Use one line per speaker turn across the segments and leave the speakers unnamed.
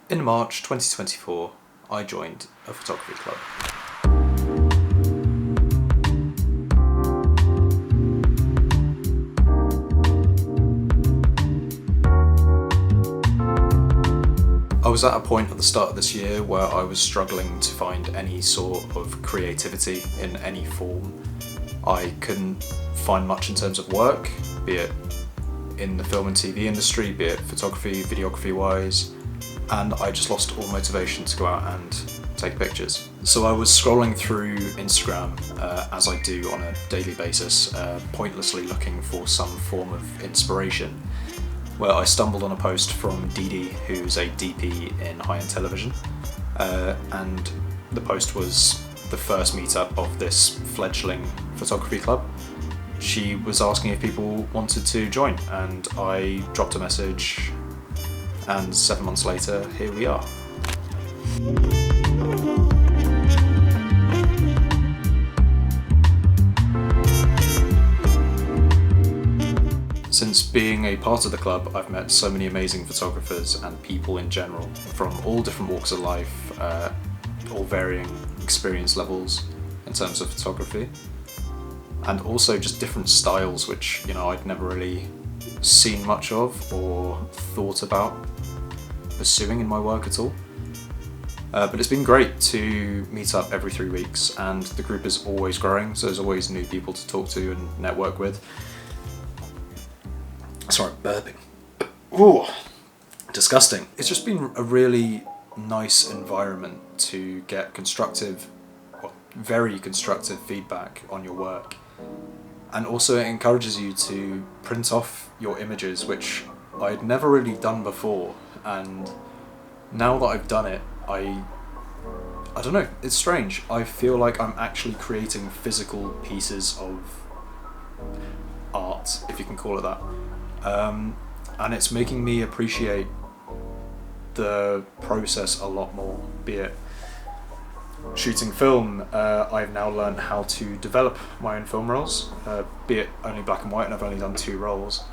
In March 2024, I joined a photography club. I was at a point at the start of this year where I was struggling to find any sort of creativity in any form. I couldn't find much in terms of work, be it in the film and TV industry, be it photography, videography wise, and I just lost all motivation to go out and take pictures. So I was scrolling through Instagram, as I do on a daily basis, pointlessly looking for some form of inspiration, where I stumbled on a post from Dee, who's a DP in high-end television, and the post was the first meetup of this fledgling photography club. She was asking if people wanted to join, and I dropped a message, and 7 months later, here we are. Since being a part of the club, I've met so many amazing photographers and people in general, from all different walks of life, all varying experience levels in terms of photography, and also just different styles which, I'd never really seen much of or thought about pursuing in my work at all. But it's been great to meet up every 3 weeks, and the group is always growing, so there's always new people to talk to and network with. Sorry, burping. Ooh, disgusting. It's just been a really nice environment to get very constructive feedback on your work. And also it encourages you to print off your images, which I'd never really done before. And now that I've done it, I don't know, it's strange. I feel like I'm actually creating physical pieces of art, if you can call it that. And it's making me appreciate the process a lot more, be it shooting film. I've now learned how to develop my own film rolls, be it only black and white, and I've only done 2 rolls.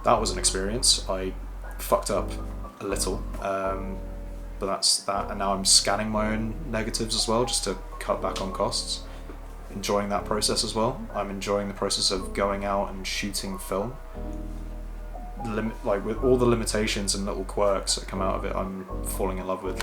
That was an experience. I fucked up a little, but that's that, and now I'm scanning my own negatives as well, just to cut back on costs. Enjoying that process as well. I'm enjoying the process of going out and shooting film. With all the limitations and little quirks that come out of it, I'm falling in love with.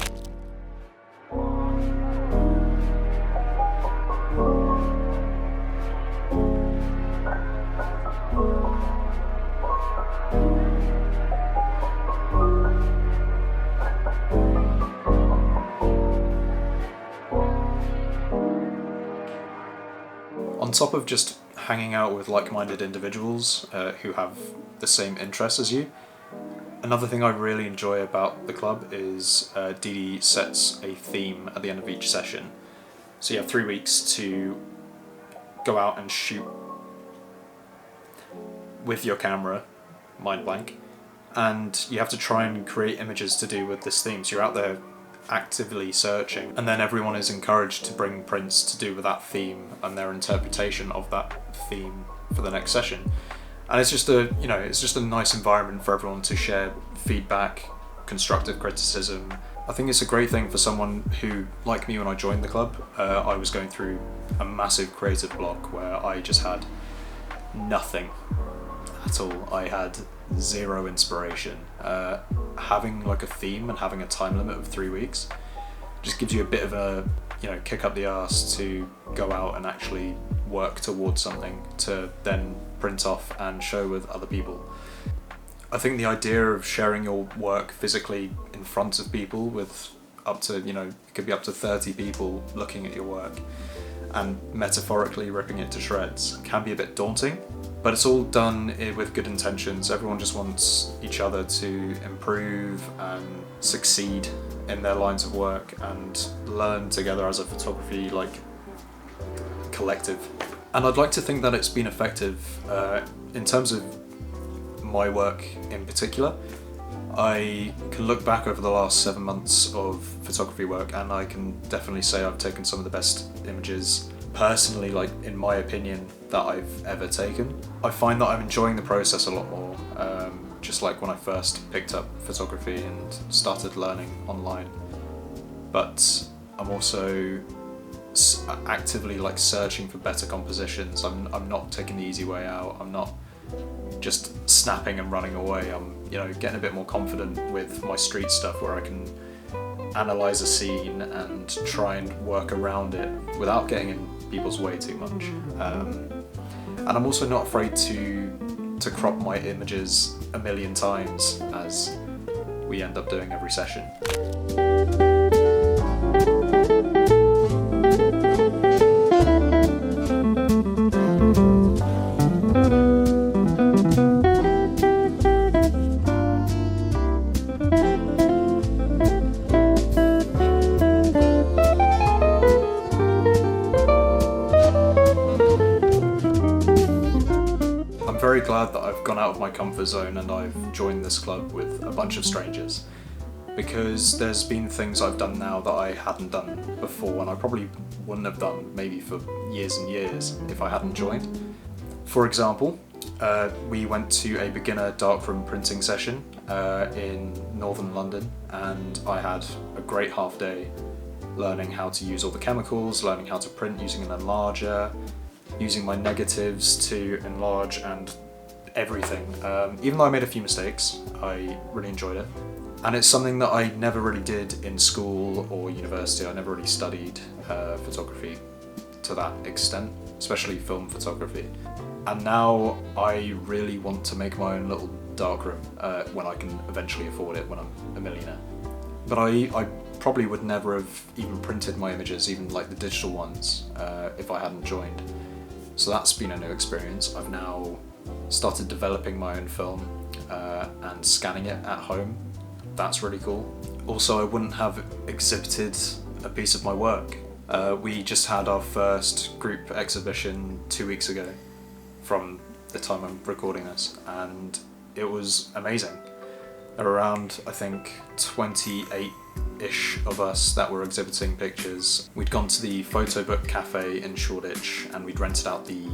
On top of just hanging out with like-minded individuals who have the same interests as you, another thing I really enjoy about the club is Dee sets a theme at the end of each session. So you have 3 weeks to go out and shoot with your camera, mind blank, and you have to try and create images to do with this theme. So you're out there actively searching, and then everyone is encouraged to bring prints to do with that theme and their interpretation of that theme for the next session. And it's just a nice environment for everyone to share feedback, constructive criticism. I think it's a great thing for someone who, like me when I joined the club, I was going through a massive creative block where I just had nothing at all. I had zero inspiration. Having like a theme and having a time limit of 3 weeks just gives you a bit of a kick up the arse to go out and actually work towards something to then print off and show with other people. I think the idea of sharing your work physically in front of people with up to, it could be up to 30 people looking at your work and metaphorically ripping it to shreds can be a bit daunting, but it's all done with good intentions. Everyone just wants each other to improve and succeed in their lines of work and learn together as a photography collective. And I'd like to think that it's been effective in terms of my work in particular. I can look back over the last 7 months of photography work, and I can definitely say I've taken some of the best images personally, in my opinion, that I've ever taken. I find that I'm enjoying the process a lot more. just like when I first picked up photography and started learning online. But I'm also actively like searching for better compositions. I'm not taking the easy way out. I'm not just snapping and running away. I'm, you know, getting a bit more confident with my street stuff where I can analyze a scene and try and work around it without getting in people's way too much. And I'm also not afraid to crop my images a million times, as we end up doing every session. I'm very glad that I've gone out of my comfort zone and I've joined this club with a bunch of strangers, because there's been things I've done now that I hadn't done before, and I probably wouldn't have done maybe for years and years if I hadn't joined. For example, we went to a beginner darkroom printing session in northern London, and I had a great half day learning how to use all the chemicals, learning how to print using an enlarger, using my negatives to enlarge and everything. Even though I made a few mistakes, I really enjoyed it. And it's something that I never really did in school or university. I never really studied photography to that extent, especially film photography. And now I really want to make my own little darkroom when I can eventually afford it, when I'm a millionaire. But I probably would never have even printed my images, even like the digital ones, if I hadn't joined. So that's been a new experience. I've now started developing my own film and scanning it at home. That's really cool. Also, I wouldn't have exhibited a piece of my work. We just had our first group exhibition 2 weeks ago from the time I'm recording this, and it was amazing. There were around, I think, 28-ish of us that were exhibiting pictures. We'd gone to the Photo Book Cafe in Shoreditch, and we'd rented out the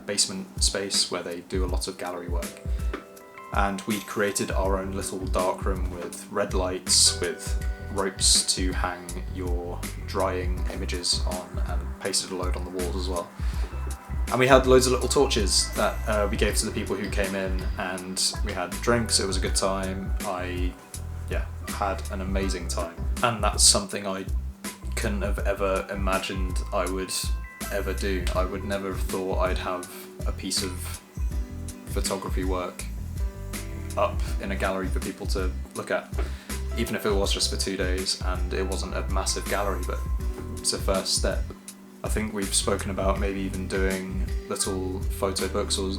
basement space where they do a lot of gallery work. And we'd created our own little darkroom with red lights, with ropes to hang your drying images on, and pasted a load on the walls as well. And we had loads of little torches that we gave to the people who came in, and we had drinks. It was a good time. I had an amazing time. And that's something I couldn't have ever imagined I would ever do. I would never have thought I'd have a piece of photography work up in a gallery for people to look at, even if it was just for 2 days and it wasn't a massive gallery, but it's a first step. I think we've spoken about maybe even doing little photo books or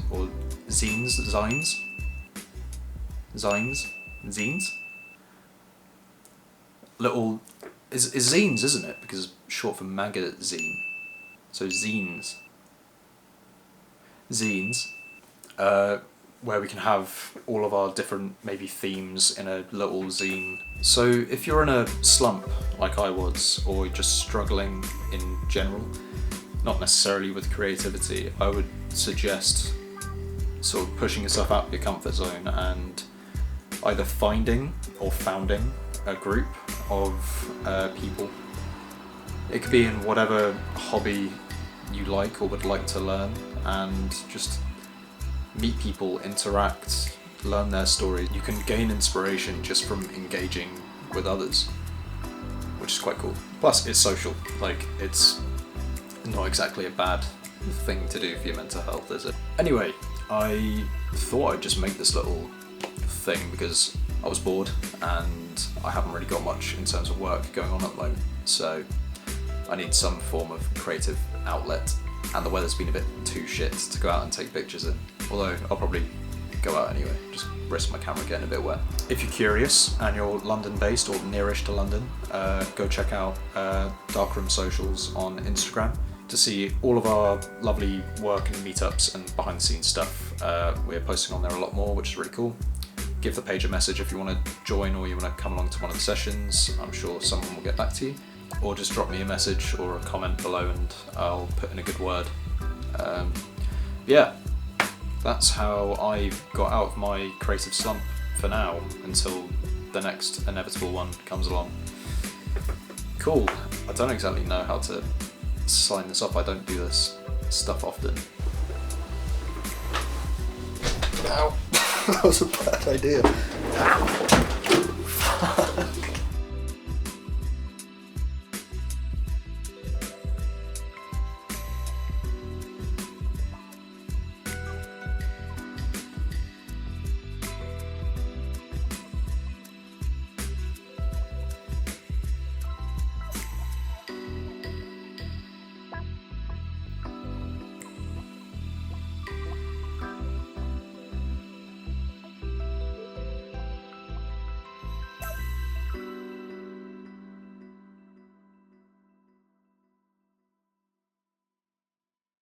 zines. Little, is zines, isn't it? Because it's short for magazine. So zines, where we can have all of our different maybe themes in a little zine. So if you're in a slump like I was, or just struggling in general, not necessarily with creativity, I would suggest sort of pushing yourself out of your comfort zone and either finding or founding a group of people. It could be in whatever hobby you like or would like to learn, and just meet people, interact, learn their stories. You can gain inspiration just from engaging with others, which is quite cool. Plus, it's social. Like, it's not exactly a bad thing to do for your mental health, is it? Anyway, I thought I'd just make this little thing because I was bored and I haven't really got much in terms of work going on at the moment, so I need some form of creative outlet, and the weather's been a bit too shit to go out and take pictures in, although I'll probably go out anyway, just risk my camera getting a bit wet. If you're curious and you're London based or nearish to London, go check out Darkroom Socials on Instagram to see all of our lovely work and meetups and behind the scenes stuff. We're posting on there a lot more, which is really cool. Give the page a message if you want to join or you want to come along to one of the sessions. I'm sure someone will get back to you, or just drop me a message or a comment below and I'll put in a good word. Yeah, that's how I got out of my creative slump for now, until the next inevitable one comes along. Cool. I don't exactly know how to sign this off. I don't do this stuff often. Ow. That was a bad idea. Ow.